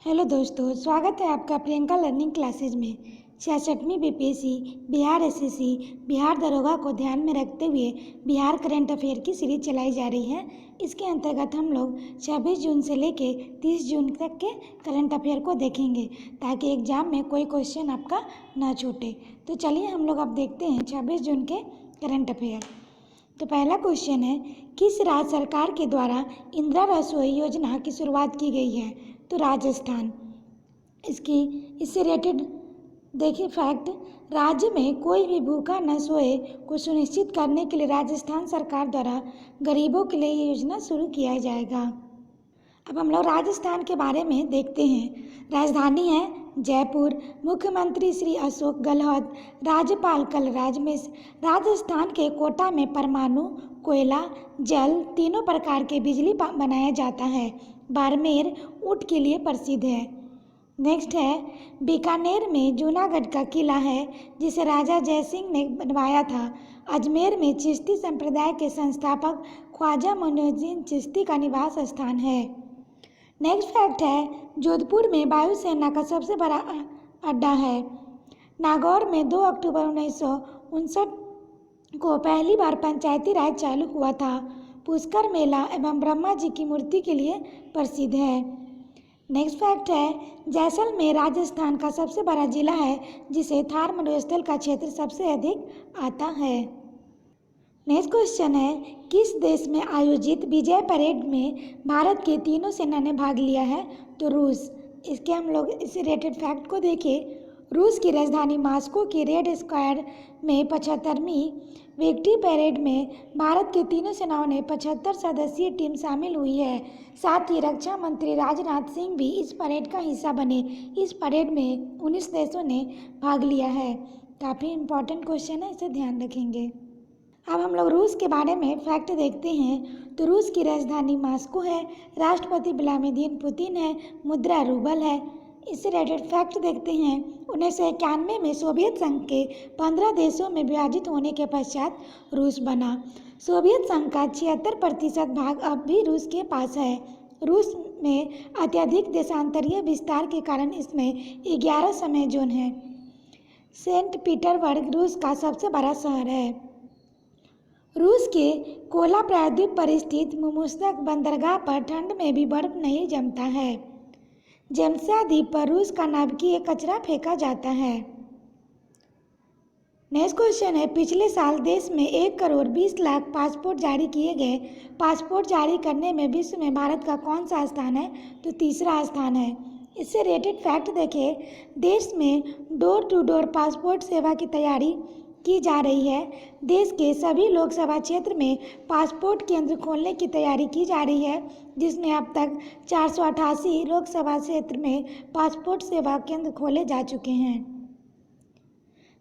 Hello दोस्तों, स्वागत है आपका प्रियंका लर्निंग क्लासेज में। 66वीं बीपीएससी बिहार एसएससी बिहार दरोगा को ध्यान में रखते हुए बिहार करंट अफेयर की सीरीज चलाई जा रही है। इसके अंतर्गत हम लोग 26 जून से लेके 30 जून तक के करंट अफेयर को देखेंगे ताकि एग्जाम में कोई क्वेश्चन आपका ना छूटे। तो चलिए हम लोग अब देखते हैं 26 जून के करंट अफेयर। तो पहला क्वेश्चन है, किस राज्य सरकार के द्वारा इंदिरा रसोई योजना की शुरुआत की गई है? तो राजस्थान। इससे रिलेटेड देखिए फैक्ट, राज्य में कोई भी भूखा न सोए को सुनिश्चित करने के लिए राजस्थान सरकार द्वारा गरीबों के लिए ये योजना शुरू किया जाएगा। अब हम लोग राजस्थान के बारे में देखते हैं। राजधानी है जयपुर, मुख्यमंत्री श्री अशोक गहलोत, राज्यपाल कलराज मिश्र। राजस्थान के कोटा में परमाणु, कोयला, जल तीनों प्रकार के बिजली बनाया जाता है। बाड़मेर ऊँट के लिए प्रसिद्ध है। नेक्स्ट है, बीकानेर में जूनागढ़ का किला है जिसे राजा जयसिंह ने बनवाया था। अजमेर में चिश्ती संप्रदाय के संस्थापक ख्वाजा मोइनुद्दीन चिश्ती का निवास स्थान है। नेक्स्ट फैक्ट है, जोधपुर में वायुसेना का सबसे बड़ा अड्डा है। नागौर में 2 अक्टूबर 1959 को पहली बार पंचायती राज चालू हुआ था। पुष्कर मेला एवं ब्रह्मा जी की मूर्ति के लिए प्रसिद्ध है। नेक्स्ट फैक्ट है, जैसलमेर राजस्थान का सबसे बड़ा जिला है जिसे थार मरुस्थल का क्षेत्र सबसे अधिक आता है। नेक्स्ट क्वेश्चन है, किस देश में आयोजित विजय परेड में भारत की तीनों सेना ने भाग लिया है? तो रूस। इसके हम लोग इस रिलेटेड फैक्ट को देखें। रूस की राजधानी मॉस्को की रेड स्क्वायर में 75वीं विक्ट्री परेड में भारत की तीनों सेनाओं ने 75 सदस्यीय टीम शामिल हुई है। साथ ही रक्षा मंत्री राजनाथ सिंह भी इस परेड का हिस्सा बने। इस परेड में 19 देशों ने भाग लिया है। काफ़ी इम्पोर्टेंट क्वेश्चन है, इसे ध्यान रखेंगे। अब हम लोग रूस के बारे में फैक्ट देखते हैं। तो रूस की राजधानी मॉस्को है, राष्ट्रपति व्लादिमीर पुतिन है, मुद्रा रूबल है। इससे रिलेटेड फैक्ट देखते हैं। 1991 में सोवियत संघ के 15 देशों में विभाजित होने के पश्चात रूस बना। सोवियत संघ का 76% भाग अब भी रूस के पास है। रूस में अत्यधिक देशांतरीय विस्तार के कारण इसमें 11 समय जोन है। सेंट पीटर्सबर्ग रूस का सबसे बड़ा शहर है। रूस के कोला प्रायद्वीप पर स्थित मुर्मंस्क बंदरगाह पर ठंड में भी बर्फ नहीं जमता है। जेम्सा द्वीप पर रूस का नाभिकीय कचरा फेंका जाता है। नेक्स्ट क्वेश्चन है, पिछले साल देश में 1 करोड़ 20 लाख पासपोर्ट जारी किए गए। पासपोर्ट जारी करने में विश्व में भारत का कौन सा स्थान है? तो तीसरा स्थान है। इससे रिलेटेड फैक्ट देखें। देश में डोर टू डोर पासपोर्ट सेवा की तैयारी की जा रही है। देश के सभी लोकसभा क्षेत्र में पासपोर्ट केंद्र खोलने की तैयारी की जा रही है, जिसमें अब तक 488 लोकसभा क्षेत्र में पासपोर्ट सेवा केंद्र खोले जा चुके हैं।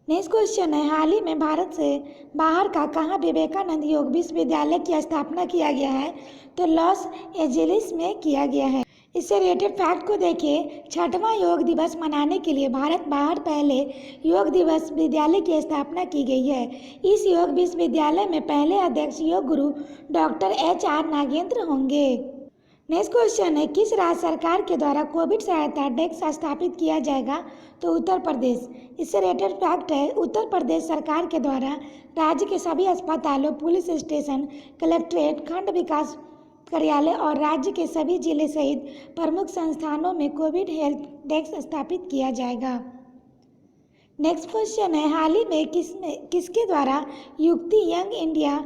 नेक्स्ट क्वेश्चन है, हाल ही में भारत से बाहर का कहाँ विवेकानंद योग विश्वविद्यालय की स्थापना किया गया है? तो लॉस एंजेलिस में किया गया है। इससे रिलेटेड फैक्ट को देखिए। 6वां योग दिवस मनाने के लिए भारत बाहर पहले योग दिवस विद्यालय की स्थापना की गई है। इस योग विश्वविद्यालय में पहले अध्यक्ष योग गुरु डॉक्टर HR नागेंद्र होंगे। नेक्स्ट क्वेश्चन है, किस राज्य सरकार के द्वारा कोविड सहायता डेस्क स्थापित किया जाएगा? तो उत्तर प्रदेश। इससे रिलेटेड फैक्ट है, उत्तर प्रदेश सरकार के द्वारा राज्य के सभी अस्पतालों, पुलिस स्टेशन, कलेक्ट्रेट, खंड विकास कार्यालय और राज्य के सभी जिले सहित प्रमुख संस्थानों में कोविड हेल्प डेस्क स्थापित किया जाएगा। नेक्स्ट क्वेश्चन है, हाल ही में किसके द्वारा Yukti young India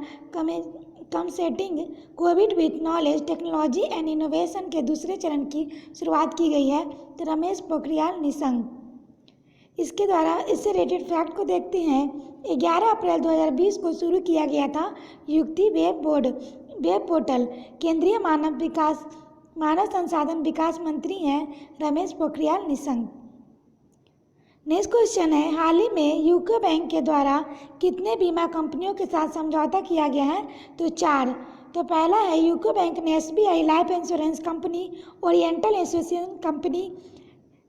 combating Covid with knowledge technology and innovation के दूसरे चरण की शुरुआत की गई है? तो रमेश पोखरियाल निशंक। इसके द्वारा इससे रिलेटेड फैक्ट को देखते हैं। 11 अप्रैल 2020 को शुरू किया गया था युक्ति वेब पोर्टल। केंद्रीय मानव संसाधन विकास मंत्री हैं रमेश पोखरियाल निशंक। नेक्स्ट क्वेश्चन है, हाल ही में यूको बैंक के द्वारा कितने बीमा कंपनियों के साथ समझौता किया गया है? तो 4। तो पहला है, यूको बैंक ने SBI life insurance company, oriental insurance company,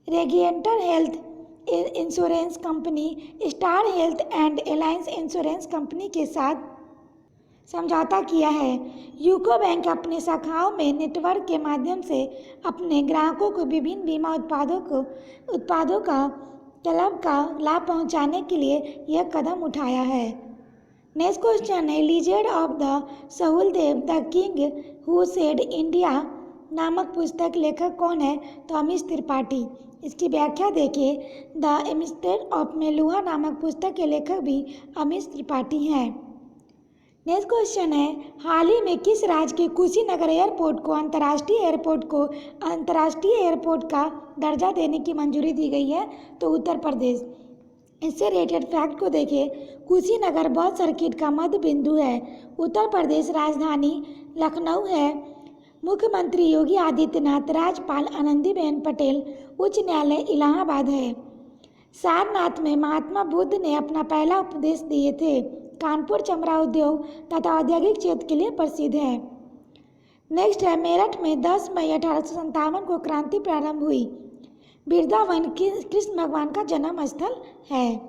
रेगिएंटर health insurance company, star health and alliance insurance company के साथ समझौता किया है। यूको बैंक अपनी शाखाओं में नेटवर्क के माध्यम से अपने ग्राहकों को विभिन्न बीमा उत्पादों का लाभ पहुंचाने के लिए यह कदम उठाया है। नेक्स्ट क्वेश्चन है, legend of the Suheldev the king who said India नामक पुस्तक लेखक कौन है? तो अमीश त्रिपाठी। इसकी व्याख्या देखिए, द एमिस्टेड ऑफ मेलुहा नामक पुस्तक के लेखक भी अमीश त्रिपाठी हैं। नेक्स्ट क्वेश्चन है, हाल ही में किस राज्य के कुशीनगर एयरपोर्ट को अंतर्राष्ट्रीय एयरपोर्ट का दर्जा देने की मंजूरी दी गई है? तो उत्तर प्रदेश। इससे रिलेटेड फैक्ट को देखिए, कुशीनगर बौद्ध सर्किट का मध्य बिंदु है। उत्तर प्रदेश राजधानी लखनऊ है। मुख्यमंत्री योगी आदित्यनाथ, राज्यपाल आनंदीबेन पटेल, उच्च न्यायालय इलाहाबाद है। सारनाथ में महात्मा बुद्ध ने अपना पहला उपदेश दिए थे। कानपुर चमड़ा उद्योग तथा औद्योगिक क्षेत्र के लिए प्रसिद्ध है। नेक्स्ट है, मेरठ में 10 मई 1857 को क्रांति प्रारंभ हुई। वृंदावन कृष्ण भगवान का जन्म स्थल है।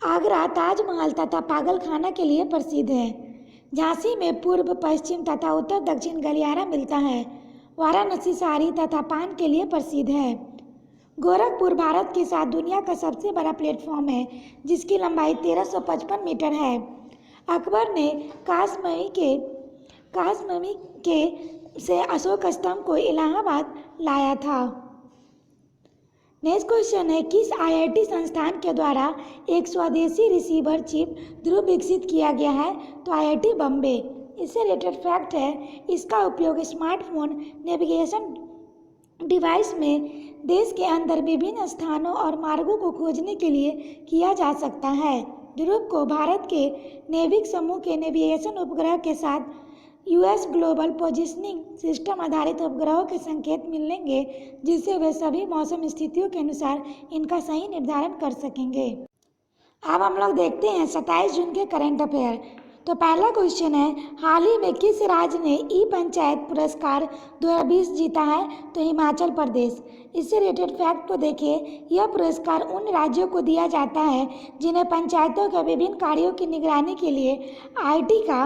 आगरा ताजमहल तथा पागलखाना के लिए प्रसिद्ध है। झांसी में पूर्व पश्चिम तथा उत्तर दक्षिण गलियारा मिलता है। वाराणसी साड़ी तथा पान के लिए प्रसिद्ध है। गोरखपुर भारत के साथ दुनिया का सबसे बड़ा प्लेटफॉर्म है, जिसकी लंबाई 1355 मीटर है। अकबर ने कासममी से अशोक स्तंभ को इलाहाबाद लाया था। नेक्स्ट क्वेश्चन है, किस आईआईटी संस्थान के द्वारा एक स्वदेशी रिसीवर चिप ध्रुव विकसित किया गया है? तो आईआईटी बम्बे। इससे रिलेटेड फैक्ट है, इसका उपयोग स्मार्टफोन नेविगेशन डिवाइस में देश के अंदर विभिन्न स्थानों और मार्गों को खोजने के लिए किया जा सकता है। ध्रुव को भारत के नेविक समूह के नेविगेशन उपग्रह के साथ यूएस ग्लोबल पोजिशनिंग सिस्टम आधारित उपग्रहों के संकेत मिलेंगे, जिससे वे सभी मौसम स्थितियों के अनुसार इनका सही निर्धारण कर सकेंगे। अब हम लोग देखते हैं 27 जून के करंट अफेयर। तो पहला क्वेश्चन है, हाल ही में किस राज्य ने ई पंचायत पुरस्कार 2020 जीता है? तो हिमाचल प्रदेश। इससे रिलेटेड फैक्ट को देखिए, यह पुरस्कार उन राज्यों को दिया जाता है जिन्हें पंचायतों के विभिन्न कार्यों की निगरानी के लिए आईटी का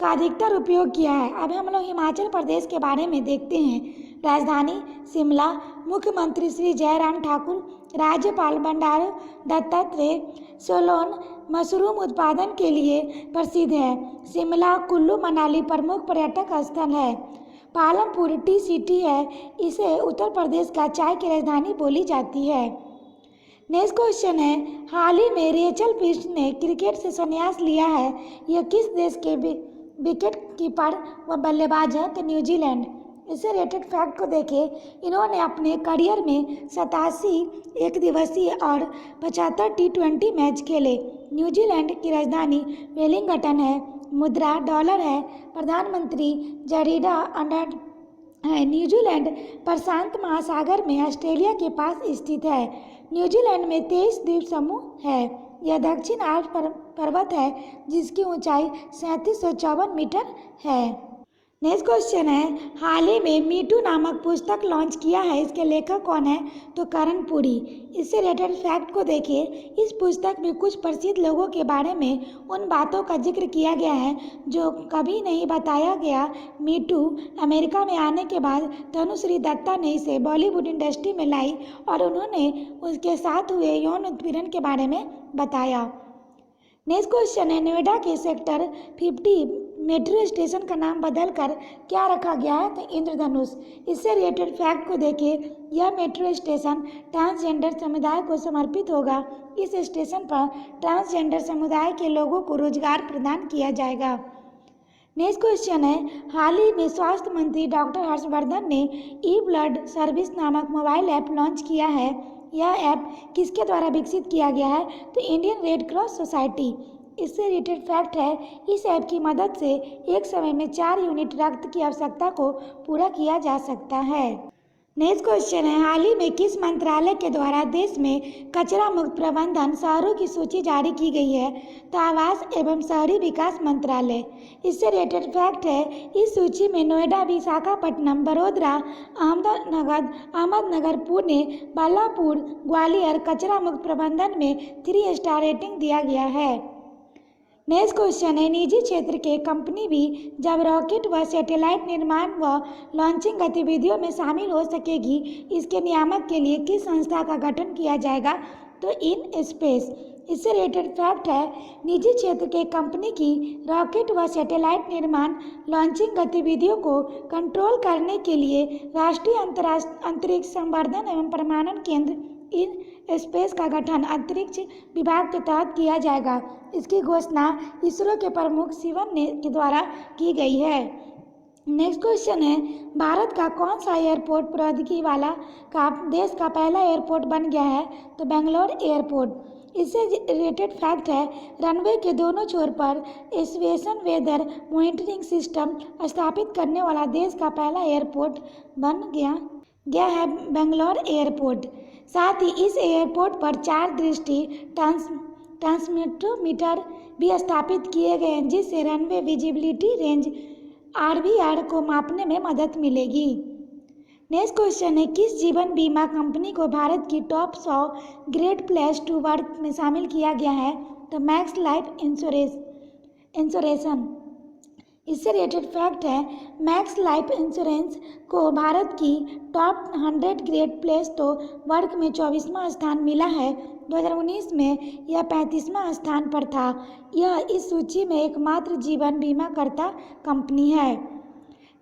अधिकतर उपयोग किया है। अब हम लोग हिमाचल प्रदेश के बारे में देखते हैं। राजधानी शिमला, मुख्यमंत्री श्री जयराम ठाकुर, राज्यपाल बंडारू दत्तात्रेय सोलोन मशरूम उत्पादन के लिए प्रसिद्ध है। शिमला, कुल्लू, मनाली प्रमुख पर्यटक स्थल है। पालमपुर टी सिटी है। इसे उत्तर प्रदेश का चाय की राजधानी बोली जाती है। नेक्स्ट क्वेश्चन है, हाल ही में रेचल पिस्ट ने क्रिकेट से संन्यास लिया है। यह किस देश के विकेट कीपर व बल्लेबाज हैं? तो न्यूजीलैंड। इससे रिलेटेड फैक्ट को देखिए, इन्होंने अपने करियर में 87 एक दिवसीय और 75 टी20 मैच खेले। न्यूजीलैंड की राजधानी वेलिंगटन है। मुद्रा डॉलर है। प्रधानमंत्री जरीडा अंडर है। न्यूजीलैंड प्रशांत महासागर में ऑस्ट्रेलिया के पास स्थित है। न्यूजीलैंड में 23 द्वीप समूह है। यह दक्षिण आल्प्स पर्वत है, जिसकी ऊंचाई 3754 मीटर है। नेक्स्ट क्वेश्चन है, हाल ही में मीटू नामक पुस्तक लॉन्च किया है। इसके लेखक कौन है? तो करण पुरी। इससे रिलेटेड फैक्ट को देखिए, इस पुस्तक में कुछ प्रसिद्ध लोगों के बारे में उन बातों का जिक्र किया गया है जो कभी नहीं बताया गया। मीटू अमेरिका में आने के बाद तनुश्री दत्ता ने इसे बॉलीवुड इंडस्ट्री में लाई और उन्होंने उसके साथ हुए यौन उत्पीड़न के बारे में बताया। नेक्स्ट क्वेश्चन है, नोएडा के सेक्टर 50 मेट्रो स्टेशन का नाम बदलकर क्या रखा गया है? तो इंद्रधनुष। इससे रिलेटेड फैक्ट को देखिए, यह मेट्रो स्टेशन ट्रांसजेंडर समुदाय को समर्पित होगा। इस स्टेशन पर ट्रांसजेंडर समुदाय के लोगों को रोजगार प्रदान किया जाएगा। नेक्स्ट क्वेश्चन है, हाल ही में स्वास्थ्य मंत्री डॉक्टर हर्षवर्धन ने ई ब्लड सर्विस नामक मोबाइल ऐप लॉन्च किया है। यह ऐप किसके द्वारा विकसित किया गया है? तो इंडियन रेड क्रॉस सोसाइटी। इससे रिलेटेड फैक्ट है, इस ऐप की मदद से एक समय में 4 यूनिट रक्त की आवश्यकता को पूरा किया जा सकता है। नेक्स्ट क्वेश्चन है, हाल ही में किस मंत्रालय के द्वारा देश में कचरा मुक्त प्रबंधन शहरों की सूची जारी की गई है? तो आवास एवं शहरी विकास मंत्रालय। इससे रिलेटेड फैक्ट है, इस सूची में नोएडा, विशाखापट्टनम, बड़ोदरा, अहमदनगर, पुणे, बालापुर, ग्वालियर कचरा मुक्त प्रबंधन में 3 स्टार रेटिंग दिया गया है। नेक्स्ट क्वेश्चन है, निजी क्षेत्र के कंपनी भी जब रॉकेट व सैटेलाइट निर्माण व लॉन्चिंग गतिविधियों में शामिल हो सकेगी, इसके नियामक के लिए किस संस्था का गठन किया जाएगा? तो इन स्पेस। इससे रिलेटेड फैक्ट है, निजी क्षेत्र के कंपनी की रॉकेट व सैटेलाइट निर्माण लॉन्चिंग गतिविधियों को कंट्रोल करने के लिए राष्ट्रीय अंतरिक्ष संवर्धन एवं प्रमाणन केंद्र इन स्पेस का गठन अंतरिक्ष विभाग के तहत किया जाएगा। इसकी घोषणा इसरो के प्रमुख सिवन के द्वारा की गई है। नेक्स्ट क्वेश्चन है, भारत का कौन सा एयरपोर्ट प्रौद्योगिकी वाला का देश का पहला एयरपोर्ट बन गया है? तो बेंगलोर एयरपोर्ट। इससे रिलेटेड फैक्ट है, रनवे के दोनों छोर पर एविएशन वेदर मॉनिटरिंग सिस्टम स्थापित करने वाला देश का पहला एयरपोर्ट बन गया है बेंगलोर एयरपोर्ट। साथ ही इस एयरपोर्ट पर 4 दृष्टि ट्रांसमीटर भी स्थापित किए गए हैं, जिससे रनवे विजिबिलिटी रेंज RVR को मापने में मदद मिलेगी। नेक्स्ट क्वेश्चन है, किस जीवन बीमा कंपनी को भारत की top 100 great place to work में शामिल किया गया है? तो मैक्स लाइफ इंश्योरेशन। इससे रिलेटेड फैक्ट है, मैक्स लाइफ इंश्योरेंस को भारत की टॉप 100 ग्रेट प्लेस तो वर्ग में 24वां स्थान मिला है। 2019 में यह 35वां स्थान पर था। यह इस सूची में एकमात्र जीवन बीमा करता कंपनी है।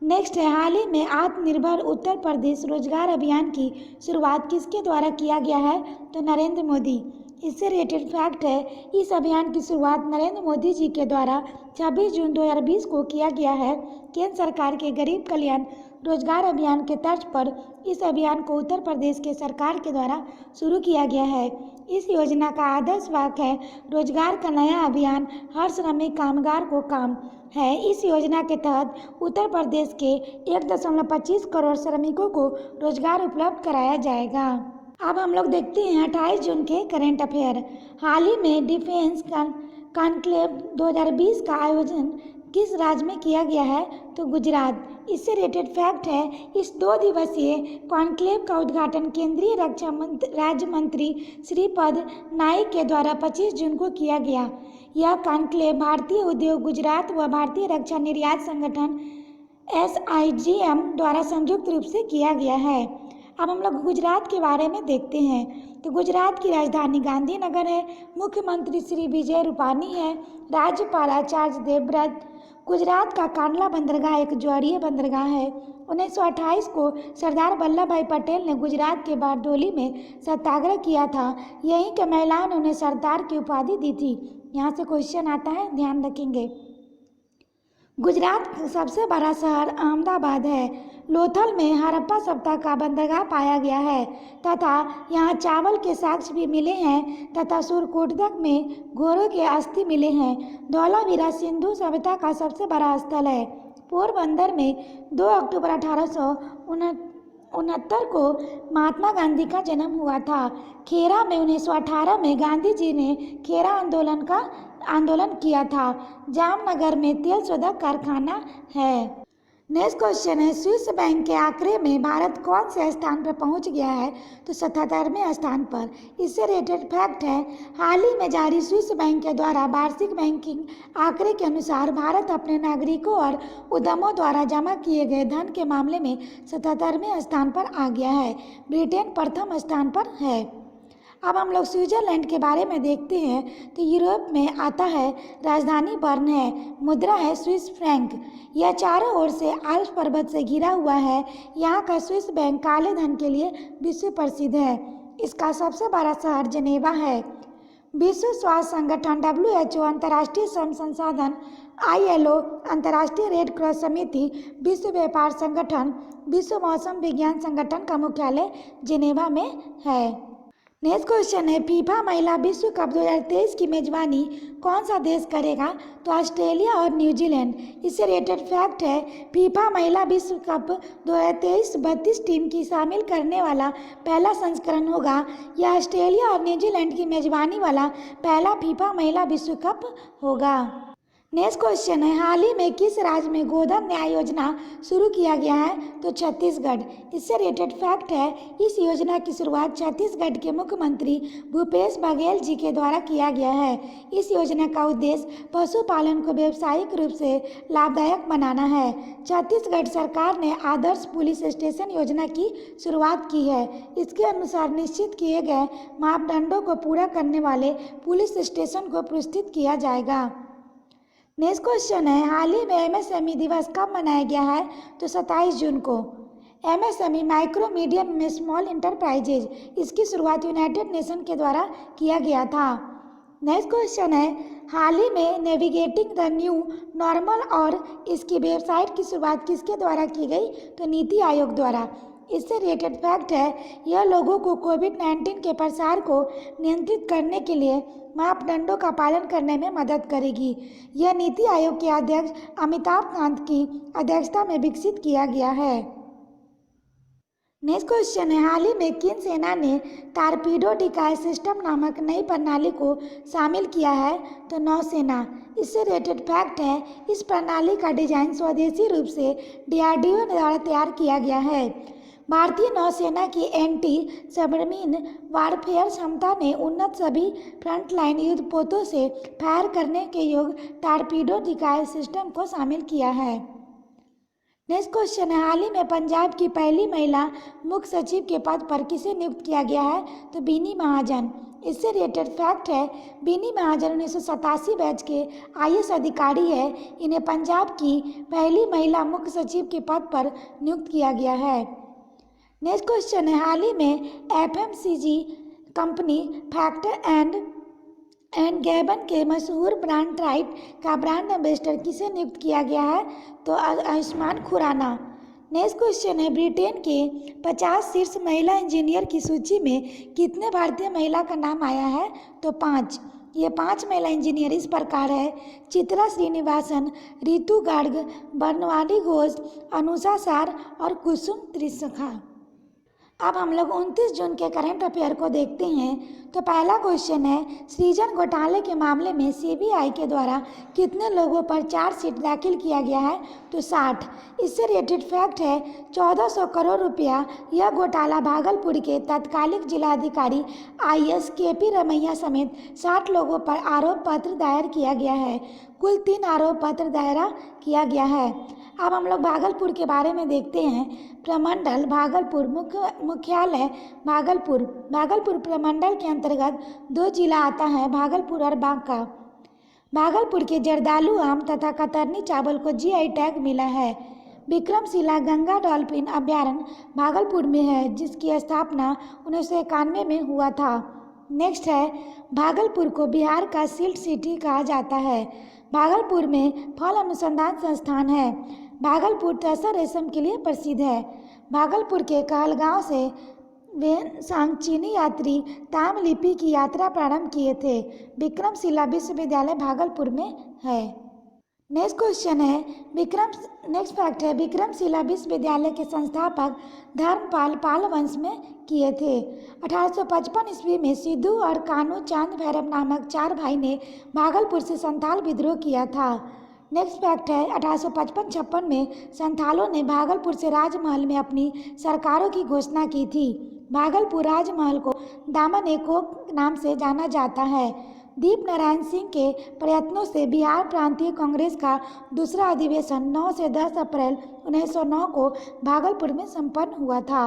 नेक्स्ट है, हाल ही में आत्मनिर्भर उत्तर प्रदेश रोजगार अभियान की शुरुआत किसके द्वारा किया गया है? तो नरेंद्र मोदी। इससे रिलेटेड फैक्ट है, इस अभियान की शुरुआत नरेंद्र मोदी जी के द्वारा 26 जून 2020 को किया गया है। केंद्र सरकार के गरीब कल्याण रोजगार अभियान के तर्ज पर इस अभियान को उत्तर प्रदेश के सरकार के द्वारा शुरू किया गया है। इस योजना का आदर्श वाक्य है, रोजगार का नया अभियान, हर श्रमिक कामगार को काम है। इस योजना के तहत उत्तर प्रदेश के 1.25 करोड़ श्रमिकों को रोजगार उपलब्ध कराया जाएगा। अब हम लोग देखते हैं 28 जून के करंट अफेयर। हाल ही में डिफेंस कॉन्क्लेव 2020 का आयोजन किस राज्य में किया गया है? तो गुजरात। इससे रिलेटेड फैक्ट है, इस 2 दिवसीय कॉन्क्लेव का उद्घाटन केंद्रीय रक्षा राज्य मंत्री श्रीपद नाइक के द्वारा 25 जून को किया गया। यह कॉन्क्लेव भारतीय उद्योग गुजरात व भारतीय रक्षा निर्यात संगठन SIGM द्वारा संयुक्त रूप से किया गया है। अब हम लोग गुजरात के बारे में देखते हैं। तो गुजरात की राजधानी गांधीनगर है। मुख्यमंत्री श्री विजय रूपानी है। राज्यपाल आचार्य देवव्रत। गुजरात का कांडला बंदरगाह एक ज्वारीय बंदरगाह है। 1928 को सरदार वल्लभ भाई पटेल ने गुजरात के बारडोली में सत्याग्रह किया था। यहीं के महिलाओं ने उन्हें सरदार की उपाधि दी थी। यहाँ से क्वेश्चन आता है, ध्यान रखेंगे। गुजरात का सबसे बड़ा शहर अहमदाबाद है। लोथल में हड़प्पा सभ्यता का बंदरगाह पाया गया है तथा यहाँ चावल के साक्ष्य भी मिले हैं तथा सुरकोटदक में घोड़ों के अस्थि मिले हैं। धौलावीरा सिंधु सभ्यता का सबसे बड़ा स्थल है। पोरबंदर में 2 अक्टूबर 1869 को महात्मा गांधी का जन्म हुआ था। खेरा में 1918 में गांधी जी ने खेरा आंदोलन किया था। जामनगर में तेल शोधक कारखाना है। नेक्स्ट क्वेश्चन है, स्विस बैंक के आंकड़े में भारत कौन से स्थान पर पहुंच गया है? तो 77वें स्थान पर। इससे रिलेटेड फैक्ट है, हाल ही में जारी स्विस बैंक के द्वारा वार्षिक बैंकिंग आंकड़े के अनुसार भारत अपने नागरिकों और उद्यमों द्वारा जमा किए गए धन के मामले में 77वें स्थान पर आ गया है। ब्रिटेन प्रथम स्थान पर है। अब हम लोग स्विट्जरलैंड के बारे में देखते हैं। तो यूरोप में आता है, राजधानी बर्न है, मुद्रा है स्विस फ्रैंक। यह चारों ओर से आल्प्स पर्वत से घिरा हुआ है। यहाँ का स्विस बैंक काले धन के लिए विश्व प्रसिद्ध है। इसका सबसे बड़ा शहर जेनेवा है। विश्व स्वास्थ्य संगठन WHO, अंतर्राष्ट्रीय श्रम संसाधन ILO, अंतर्राष्ट्रीय रेड क्रॉस समिति, विश्व व्यापार संगठन, विश्व मौसम विज्ञान संगठन का मुख्यालय जेनेवा में है। नेक्स्ट क्वेश्चन है, फीफा महिला विश्व कप 2023 की मेजबानी कौन सा देश करेगा? तो ऑस्ट्रेलिया और न्यूजीलैंड। इससे रिलेटेड फैक्ट है, फीफा महिला विश्व कप 2023 32 टीम की शामिल करने वाला पहला संस्करण होगा। यह ऑस्ट्रेलिया और न्यूजीलैंड की मेजबानी वाला पहला फीफा महिला विश्व कप होगा। नेक्स्ट क्वेश्चन है, हाल ही में किस राज्य में गोधन न्याय योजना शुरू किया गया है? तो छत्तीसगढ़। इससे रिलेटेड फैक्ट है, इस योजना की शुरुआत छत्तीसगढ़ के मुख्यमंत्री भूपेश बघेल जी के द्वारा किया गया है। इस योजना का उद्देश्य पशुपालन को व्यावसायिक रूप से लाभदायक बनाना है। छत्तीसगढ़ सरकार ने आदर्श पुलिस स्टेशन योजना की शुरुआत की है। इसके अनुसार निश्चित किए गए मापदंडों को पूरा करने वाले पुलिस स्टेशन को पुरस्कृत किया जाएगा। नेक्स्ट क्वेश्चन है, हाल ही में एमएसएमई दिवस कब मनाया गया है? तो 27 जून को। एमएसएमई माइक्रो मीडियम में स्मॉल इंटरप्राइजेज, इसकी शुरुआत यूनाइटेड नेशन के द्वारा किया गया था। नेक्स्ट क्वेश्चन है, हाल ही में नेविगेटिंग द न्यू नॉर्मल और इसकी वेबसाइट की शुरुआत किसके द्वारा की गई? तो नीति आयोग द्वारा। इससे रिलेटेड फैक्ट है, यह लोगों को कोविड-19 के प्रसार को नियंत्रित करने के लिए मापदंडों का पालन करने में मदद करेगी। यह नीति आयोग के अध्यक्ष अमिताभ कांत की अध्यक्षता में विकसित किया गया है। नेक्स्ट क्वेश्चन है, हाल ही में किन सेना ने टारपीडो डिकाय सिस्टम नामक नई प्रणाली को शामिल किया है? तो नौसेना। इससे रिलेटेड फैक्ट है, इस प्रणाली का डिजाइन स्वदेशी रूप से डीआरडीओ द्वारा तैयार किया गया है। भारतीय नौसेना की एंटी सबमरीन वारफेयर क्षमता ने उन्नत सभी फ्रंटलाइन युद्धपोतों से फायर करने के योग्य टारपीडो डिकाय सिस्टम को शामिल किया है। नेक्स्ट क्वेश्चन है, हाल ही में पंजाब की पहली महिला मुख्य सचिव के पद पर किसे नियुक्त किया गया है? तो बीनी महाजन। इससे रिलेटेड फैक्ट है, बीनी महाजन 1987 बैच के आईएएस अधिकारी है। इन्हें पंजाब की पहली महिला मुख्य सचिव के पद पर नियुक्त किया गया है। नेक्स्ट क्वेश्चन है, हाल ही में FMCG company factor and Gabon के मशहूर ब्रांड ट्राइट का ब्रांड एम्बेसडर किसे नियुक्त किया गया है? तो आयुष्मान खुराना। नेक्स्ट क्वेश्चन है, ब्रिटेन के 50 शीर्ष महिला इंजीनियर की सूची में कितने भारतीय महिला का नाम आया है? तो 5। ये 5 महिला इंजीनियर इस प्रकार है, चित्रा श्रीनिवासन, रितु गार्ग, बनवारी घोष, अनुषा सार और कुसुम त्रिशखा। अब हम लोग 29 जून के करंट अफेयर को देखते हैं। तो पहला क्वेश्चन है, सृजन घोटाले के मामले में सीबीआई के द्वारा कितने लोगों पर चार्जशीट दाखिल किया गया है? तो 60। इससे रिलेटेड फैक्ट है, 1400 करोड़ रुपया यह घोटाला भागलपुर के तत्कालिक जिलाधिकारी आईएएस केपी रमैया समेत 60 लोगों पर आरोप पत्र दायर किया गया है। कुल 3 आरोप पत्र दायर किया गया है। अब हम लोग भागलपुर के बारे में देखते हैं। प्रमंडल भागलपुर, मुख्यालय भागलपुर प्रमंडल के अंतर्गत 2 जिला आता है, भागलपुर और बांका। भागलपुर के जर्दालू आम तथा कतरनी चावल को जीआई टैग मिला है। विक्रमशिला गंगा डॉल्फिन अभयारण्य भागलपुर में है, जिसकी स्थापना 1991 में हुआ था। नेक्स्ट है, भागलपुर को बिहार का सिल्क सिटी कहा जाता है। भागलपुर में फल अनुसंधान संस्थान है। भागलपुर तसर रेशम के लिए प्रसिद्ध है। भागलपुर के कहलगांव से वे सांगचीनी यात्री ताम लिपि की यात्रा प्रारंभ किए थे। विक्रमशिला विश्वविद्यालय भागलपुर में है। नेक्स्ट क्वेश्चन है, नेक्स्ट फैक्ट है, विक्रमशिला विश्वविद्यालय के संस्थापक धर्मपाल पाल वंश में किए थे। 1855 ईस्वी में सिद्धू और कानू चांद भैरव नामक 4 भाई ने भागलपुर से संथाल विद्रोह किया था। नेक्स्ट फैक्ट है, 1855-56 में संथालों ने भागलपुर से राजमहल में अपनी सरकारों की घोषणा की थी। भागलपुर राजमहल को दामन एकोक नाम से जाना जाता है। दीप नारायण सिंह के प्रयत्नों से बिहार प्रांतीय कांग्रेस का दूसरा अधिवेशन 9 से 10 अप्रैल 1909 को भागलपुर में संपन्न हुआ था।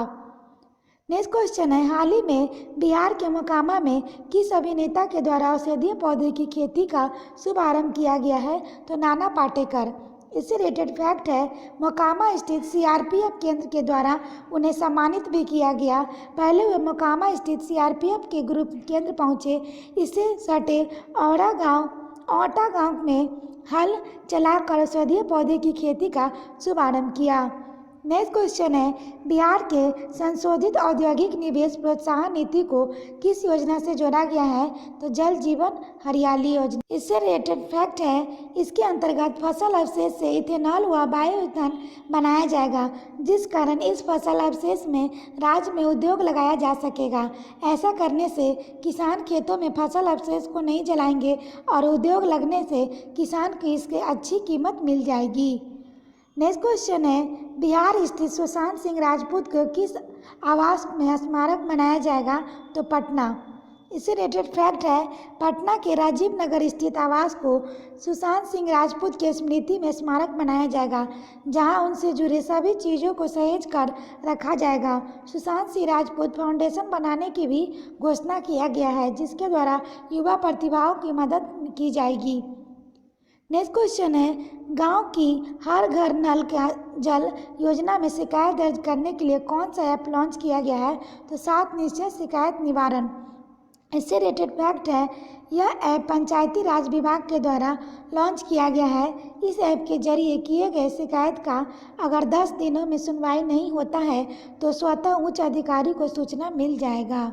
नेक्स्ट क्वेश्चन है, हाल ही में बिहार के मोकामा में किस अभिनेता के द्वारा औषधीय पौधे की खेती का शुभारंभ किया गया है? तो नाना पाटेकर। इससे रिलेटेड फैक्ट है, मोकामा स्थित सीआरपीएफ केंद्र के द्वारा उन्हें सम्मानित भी किया गया। पहले वे मोकामा स्थित सीआरपीएफ के ग्रुप केंद्र पहुंचे। इससे सटे औटा गांव में हल चलाकर औषधीय पौधे की खेती का शुभारंभ किया। नेक्स्ट क्वेश्चन है, बिहार के संशोधित औद्योगिक निवेश प्रोत्साहन नीति को किस योजना से जोड़ा गया है? तो जल जीवन हरियाली योजना। इससे रिलेटेड फैक्ट है, इसके अंतर्गत फसल अवशेष से इथेनॉल व बायोईंधन बनाया जाएगा, जिस कारण इस फसल अवशेष में राज्य में उद्योग लगाया जा सकेगा। ऐसा करने से किसान खेतों में फसल अवशेष को नहीं जलाएंगे और उद्योग लगने से किसान को इसकी अच्छी कीमत मिल जाएगी। नेक्स्ट क्वेश्चन है, बिहार स्थित सुशांत सिंह राजपूत को किस आवास में स्मारक बनाया जाएगा? तो पटना। इससे रिलेटेड फैक्ट है, पटना के राजीव नगर स्थित आवास को सुशांत सिंह राजपूत की स्मृति में स्मारक बनाया जाएगा, जहां उनसे जुड़े सभी चीज़ों को सहेज कर रखा जाएगा। सुशांत सिंह राजपूत फाउंडेशन बनाने की भी घोषणा किया गया है, जिसके द्वारा युवा प्रतिभाओं की मदद की जाएगी। नेक्स्ट क्वेश्चन है, गांव की हर घर नल का जल योजना में शिकायत दर्ज करने के लिए कौन सा ऐप लॉन्च किया गया है? तो 7 निश्चय शिकायत निवारण। इससे रिलेटेड फैक्ट है, यह ऐप पंचायती राज विभाग के द्वारा लॉन्च किया गया है। इस ऐप के जरिए किए गए शिकायत का अगर 10 दिनों में सुनवाई नहीं होता है तो स्वतः उच्च अधिकारी को सूचना मिल जाएगा।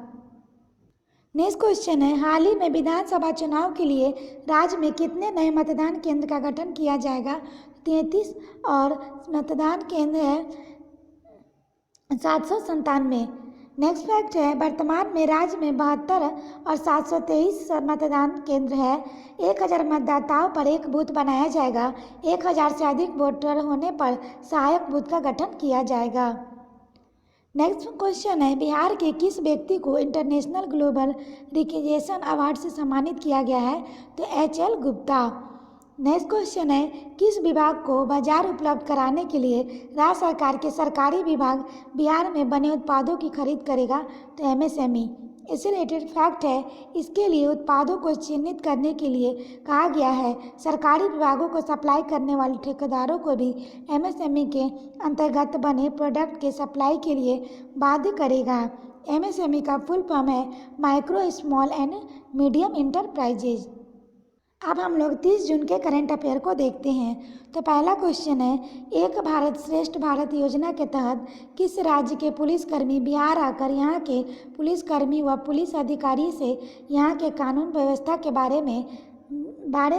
नेक्स्ट क्वेश्चन है, हाल ही में विधानसभा चुनाव के लिए राज्य में कितने नए मतदान केंद्र का गठन किया जाएगा? 33 और मतदान केंद्र है 797। नेक्स्ट फैक्ट है, वर्तमान में राज्य में 72 और 723 मतदान केंद्र है। 1000 मतदाताओं पर एक बूथ बनाया जाएगा। 1000 से अधिक वोटर होने पर सहायक बूथ का गठन किया जाएगा। नेक्स्ट क्वेश्चन है, बिहार के किस व्यक्ति को इंटरनेशनल ग्लोबल रिकग्निशन अवार्ड से सम्मानित किया गया है? तो HL गुप्ता। नेक्स्ट क्वेश्चन है, किस विभाग को बाजार उपलब्ध कराने के लिए राज्य सरकार के सरकारी विभाग बिहार में बने उत्पादों की खरीद करेगा? तो MSME। इससे रिलेटेड फैक्ट है, इसके लिए उत्पादों को चिन्हित करने के लिए कहा गया है। सरकारी विभागों को सप्लाई करने वाले ठेकेदारों को भी MSME के अंतर्गत बने प्रोडक्ट के सप्लाई के लिए बाध्य करेगा। MSME का फुल फॉर्म है micro small and medium enterprises. अब हम लोग 30 जून के करंट अफेयर को देखते हैं। तो पहला क्वेश्चन है, एक भारत श्रेष्ठ भारत योजना के तहत किस राज्य के पुलिसकर्मी बिहार आकर यहाँ के पुलिसकर्मी व पुलिस अधिकारी से यहाँ के कानून व्यवस्था के बारे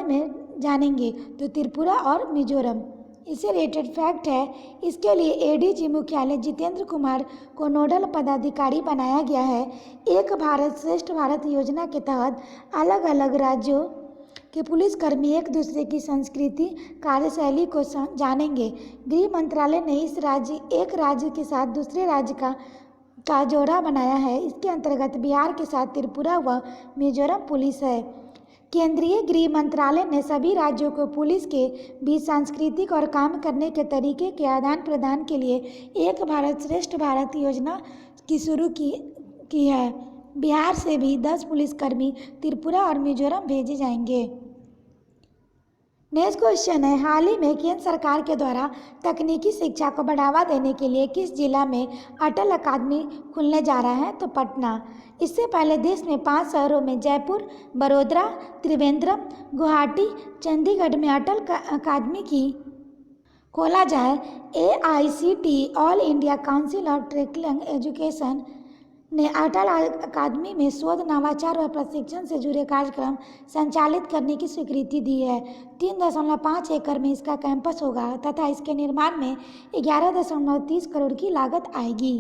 में जानेंगे? तो त्रिपुरा और मिजोरम। इससे रिलेटेड फैक्ट है, इसके लिए ADG मुख्यालय जितेंद्र कुमार को नोडल पदाधिकारी बनाया गया है। एक भारत श्रेष्ठ भारत योजना के तहत अलग अलग राज्यों कि पुलिसकर्मी एक दूसरे की संस्कृति कार्यशैली को जानेंगे। गृह मंत्रालय ने एक राज्य के साथ दूसरे राज्य का जोड़ा बनाया है। इसके अंतर्गत बिहार के साथ त्रिपुरा व मिजोरम पुलिस है। केंद्रीय गृह मंत्रालय ने सभी राज्यों को पुलिस के बीच सांस्कृतिक और काम करने के तरीके के आदान प्रदान के लिए एक भारत श्रेष्ठ भारत योजना की शुरू की है। बिहार से भी 10 पुलिसकर्मी त्रिपुरा और मिजोरम भेजे जाएंगे। नेक्स्ट क्वेश्चन है, हाल ही में केंद्र सरकार के द्वारा तकनीकी शिक्षा को बढ़ावा देने के लिए किस जिला में अटल अकादमी खुलने जा रहा है? तो पटना। इससे पहले देश में 5 शहरों में जयपुर, बड़ोदरा, त्रिवेंद्रम, गुवाहाटी, चंडीगढ़ में अटल अकादमी की खोला जाए। AICTE all India council of technical education ने अटल अकादमी में शोध, नवाचार और प्रशिक्षण से जुड़े कार्यक्रम संचालित करने की स्वीकृति दी है। 3.5 एकड़ में इसका कैंपस होगा तथा इसके निर्माण में 11.30 करोड़ की लागत आएगी।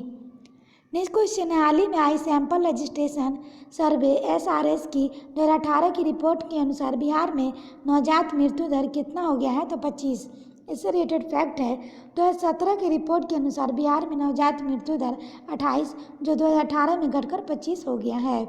नेक्स्ट क्वेश्चन है, हाल ही में आई सैंपल रजिस्ट्रेशन सर्वे SRS की 2018 की रिपोर्ट के अनुसार बिहार में नवजात मृत्यु दर कितना हो गया है? तो 25। इससे रिलेटेड फैक्ट है, 2017 की रिपोर्ट के अनुसार बिहार में नवजात मृत्यु दर 28 जो 2018 में घटकर 25 हो गया है।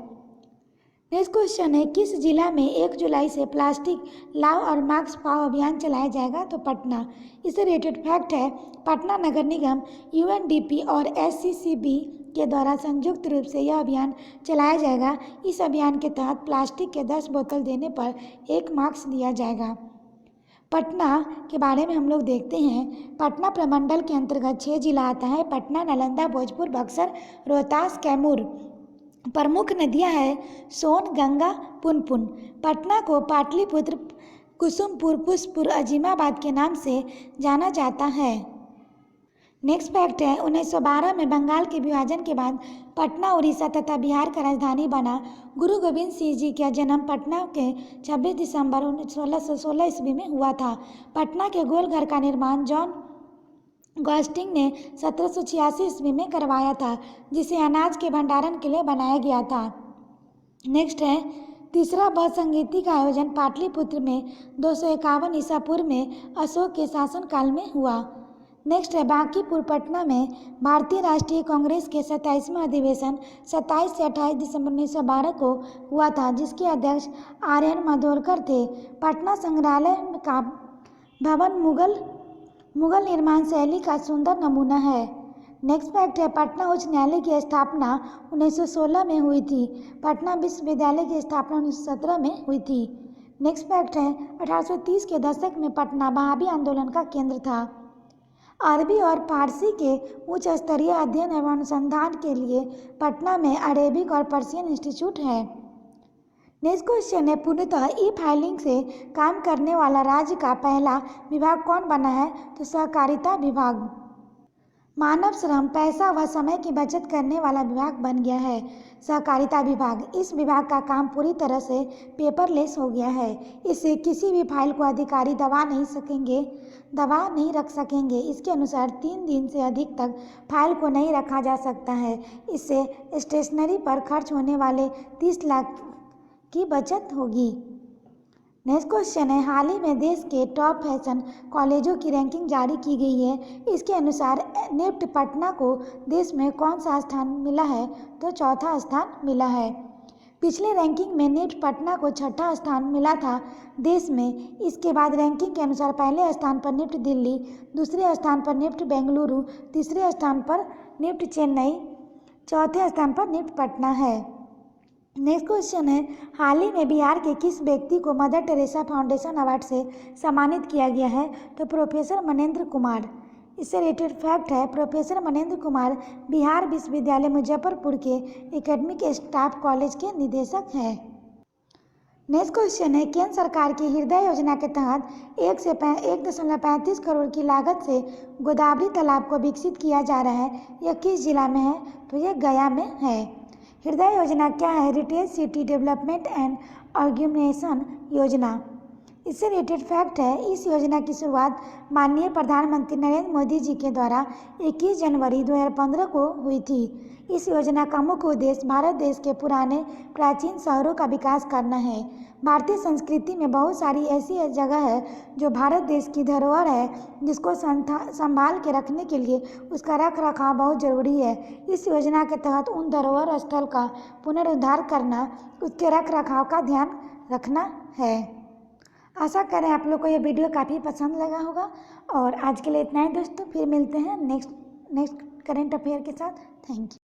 नेक्स्ट क्वेश्चन है, किस जिला में 1 जुलाई से प्लास्टिक लाओ और मास्क पाओ अभियान चलाया जाएगा? तो पटना। इससे रिलेटेड फैक्ट है, पटना नगर निगम, UNDP और SCCB के द्वारा संयुक्त रूप से यह अभियान चलाया जाएगा। इस अभियान के तहत प्लास्टिक के 10 बोतल देने पर 1 मास्क दिया जाएगा। पटना के बारे में हम लोग देखते हैं। पटना प्रमंडल के अंतर्गत 6 जिला आता है, पटना, नालंदा, भोजपुर, बक्सर, रोहतास, कैमूर। प्रमुख नदियां हैं सोन, गंगा, पुनपुन। पटना को पाटलिपुत्र, कुसुमपुर, पुष्पपुर, अजीमाबाद के नाम से जाना जाता है। नेक्स्ट फैक्ट है 1912 में बंगाल के विभाजन के बाद पटना उड़ीसा तथा बिहार का राजधानी बना। गुरु गोविंद सिंह जी का जन्म पटना के 26 दिसंबर 1616 ईस्वी में हुआ था। पटना के गोलघर का निर्माण जॉन गॉस्टिंग ने 1786 ईस्वी में करवाया था, जिसे अनाज के भंडारण के लिए बनाया गया था। नेक्स्ट है तीसरा बौद्ध संगीति का आयोजन पाटलिपुत्र में 251 ईसा पूर्व में अशोक के शासनकाल में हुआ। नेक्स्ट है बांकीपुर पटना में भारतीय राष्ट्रीय कांग्रेस के 27वां अधिवेशन 27 से 28 दिसंबर 1912 को हुआ था, जिसके अध्यक्ष आर्यन मांडोरकर थे। पटना संग्रहालय का भवन मुगल निर्माण शैली का सुंदर नमूना है। नेक्स्ट फैक्ट है पटना उच्च न्यायालय की स्थापना 1916 में हुई थी। पटना विश्वविद्यालय की स्थापना 1917 में हुई थी। नेक्स्ट फैक्ट है 1830 के दशक में पटना वहाबी आंदोलन का केंद्र था। अरबी और फारसी के उच्च स्तरीय अध्ययन एवं अनुसंधान के लिए पटना में अरेबिक और पर्शियन इंस्टीट्यूट है। नेक्स्ट क्वेश्चन है पूर्णतः ई फाइलिंग से काम करने वाला राज्य का पहला विभाग कौन बना है? तो सहकारिता विभाग। मानव श्रम, पैसा व समय की बचत करने वाला विभाग बन गया है सहकारिता विभाग। इस विभाग का काम पूरी तरह से पेपरलेस हो गया है। इससे किसी भी फाइल को अधिकारी दबा नहीं रख सकेंगे। इसके अनुसार 3 दिन से अधिक तक फाइल को नहीं रखा जा सकता है। इससे स्टेशनरी पर खर्च होने वाले 30 लाख की बचत होगी। नेक्स्ट क्वेश्चन है हाल ही में देश के टॉप फैशन कॉलेजों की रैंकिंग जारी की गई है। इसके अनुसार निफ्ट पटना को देश में कौन सा स्थान मिला है? तो चौथा स्थान मिला है। पिछले रैंकिंग में निफ्ट पटना को 6ठा स्थान मिला था देश में। इसके बाद रैंकिंग के अनुसार पहले स्थान पर निफ्ट दिल्ली, दूसरे स्थान पर निफ्ट बेंगलुरु, तीसरे स्थान पर निफ्ट चेन्नई, चौथे स्थान पर निफ्ट पटना है। नेक्स्ट क्वेश्चन है हाल ही में बिहार के किस व्यक्ति को मदर टेरेसा फाउंडेशन अवार्ड से सम्मानित किया गया है? तो प्रोफेसर मनेंद्र कुमार। इससे रिलेटेड फैक्ट है प्रोफेसर मनेंद्र कुमार बिहार विश्वविद्यालय मुजफ्फरपुर के एकेडमिक स्टाफ कॉलेज के निदेशक हैं। नेक्स्ट क्वेश्चन है केंद्र सरकार की हृदय योजना के तहत 1.35 करोड़ की लागत से गोदावरी तालाब को विकसित किया जा रहा है। यह किस जिला में है? तो यह गया में है। हृदय योजना क्या है? Heritage city development and organisation योजना। इससे रिलेटेड फैक्ट है इस योजना की शुरुआत माननीय प्रधानमंत्री नरेंद्र मोदी जी के द्वारा 21 जनवरी 2015 को हुई थी। इस योजना का मुख्य उद्देश्य भारत देश के पुराने प्राचीन शहरों का विकास करना है। भारतीय संस्कृति में बहुत सारी ऐसी जगह है जो भारत देश की धरोहर है, जिसको संभाल के रखने के लिए उसका रख रखाव बहुत जरूरी है। इस योजना के तहत उन धरोहर स्थल का पुनरुद्धार करना, उसके रख रखाव का ध्यान रखना है। आशा करें आप लोग को ये वीडियो काफ़ी पसंद लगा होगा। और आज के लिए इतना ही दोस्तों, फिर मिलते हैं नेक्स्ट करेंट अफेयर के साथ। Thank you.